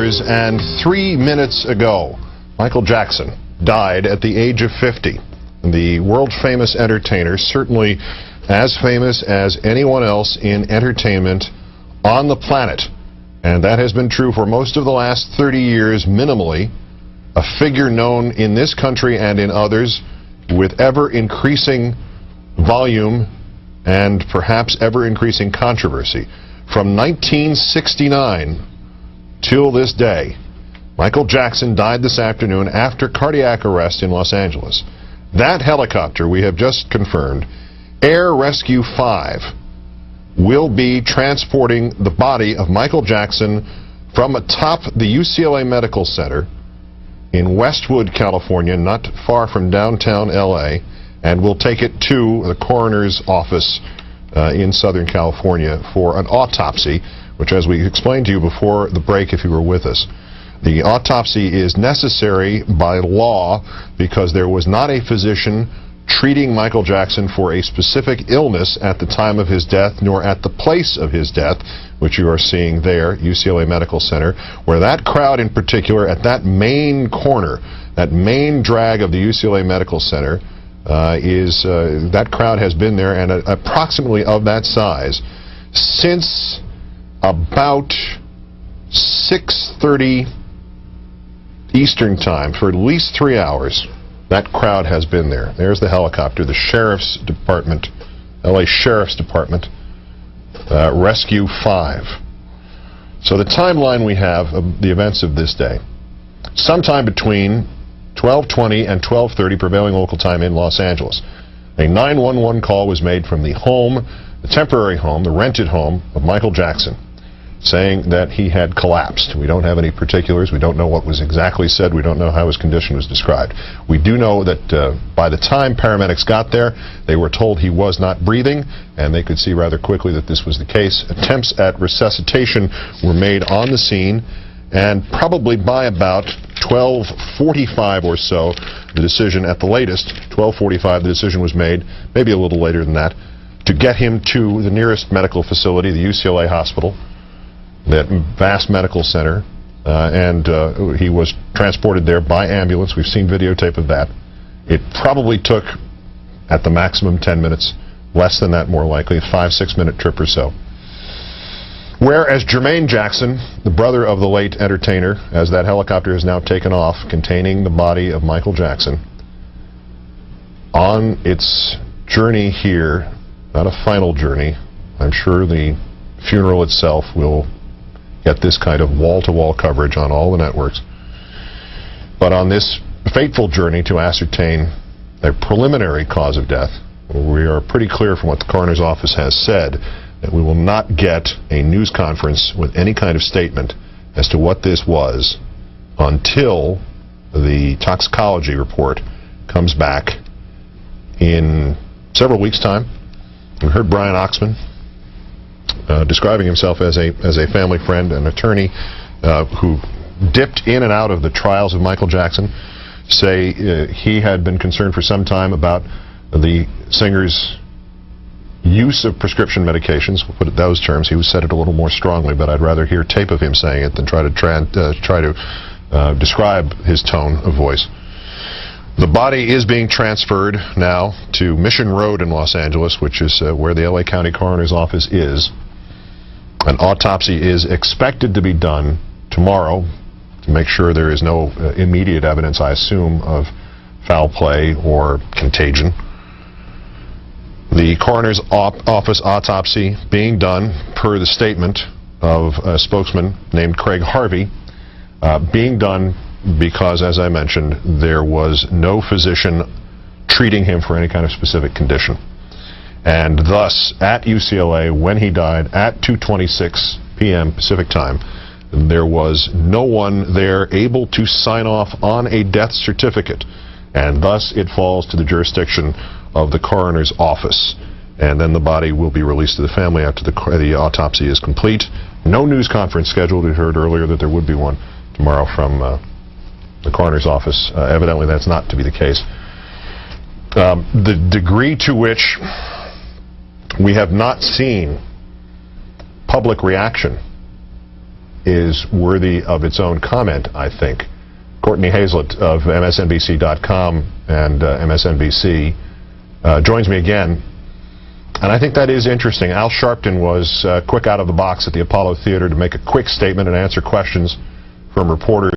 hours and 3 minutes ago, Michael Jackson died at the age of 50. The world-famous entertainer, certainly as famous as anyone else in entertainment on the planet. And that has been true for most of the last 30 years, minimally. A figure known in this country and in others with ever-increasing volume and perhaps ever-increasing controversy. From 1969 till this day, Michael Jackson died this afternoon after cardiac arrest in Los Angeles. That helicopter, we have just confirmed, Air Rescue 5, will be transporting the body of Michael Jackson from atop the UCLA Medical Center in Westwood, California, not far from downtown LA, and will take it to the coroner's office in Southern California for an autopsy, which, as we explained to you before the break, if you were with us, the autopsy is necessary by law because there was not a physician treating Michael Jackson for a specific illness at the time of his death, nor at the place of his death, which you are seeing there, UCLA Medical Center, where that crowd in particular, at that main corner, that main drag of the UCLA Medical Center, that crowd has been there, and approximately of that size, since about 6:30 Eastern Time, for at least 3 hours. That crowd has been there. There's the helicopter, the Sheriff's Department, LA Sheriff's Department, Rescue 5. So the timeline we have of the events of this day, sometime between 12:20 and 12:30 prevailing local time in Los Angeles, a 911 call was made from the home, the temporary home, the rented home of Michael Jackson, saying that he had collapsed. We don't have any particulars. We don't know what was exactly said. We don't know how his condition was described. We do know that by the time paramedics got there, they were told he was not breathing, and they could see rather quickly that this was the case. Attempts at resuscitation were made on the scene, and probably by about 12:45 or so, the decision at the latest, 12:45, the decision was made, maybe a little later than that, to get him to the nearest medical facility, the UCLA hospital, that vast medical center, and he was transported there by ambulance. We've seen videotape of that. It probably took, at the maximum, 10 minutes, less than that more likely, a 5-6 minute trip or so. Whereas Jermaine Jackson, the brother of the late entertainer, as that helicopter is now taken off, containing the body of Michael Jackson, on its journey here, not a final journey, I'm sure the funeral itself will get this kind of wall-to-wall coverage on all the networks. But on this fateful journey to ascertain a preliminary cause of death, we are pretty clear from what the coroner's office has said that we will not get a news conference with any kind of statement as to what this was until the toxicology report comes back in several weeks' time. We heard Brian Oxman describing himself as a family friend, an attorney who dipped in and out of the trials of Michael Jackson, say he had been concerned for some time about the singer's use of prescription medications. We'll put it those terms. He said it a little more strongly, but I'd rather hear tape of him saying it than try to describe his tone of voice. The body is being transferred now to Mission Road in Los Angeles, which is where the LA County Coroner's Office is. An autopsy is expected to be done tomorrow to make sure there is no immediate evidence, I assume, of foul play or contagion. The coroner's office autopsy being done, per the statement of a spokesman named Craig Harvey, being done because, as I mentioned, there was no physician treating him for any kind of specific condition. And thus, at UCLA, when he died at 2:26 p.m. Pacific time, there was no one there able to sign off on a death certificate. And thus, it falls to the jurisdiction of the coroner's office. And then the body will be released to the family after the autopsy is complete. No news conference scheduled. We heard earlier that there would be one tomorrow from the coroner's office. Evidently, that's not to be the case. The degree to which we have not seen public reaction is worthy of its own comment, I think. Courtney Hazlett of MSNBC.com and MSNBC joins me again. And I think that is interesting. Al Sharpton was quick out of the box at the Apollo Theater to make a quick statement and answer questions from reporters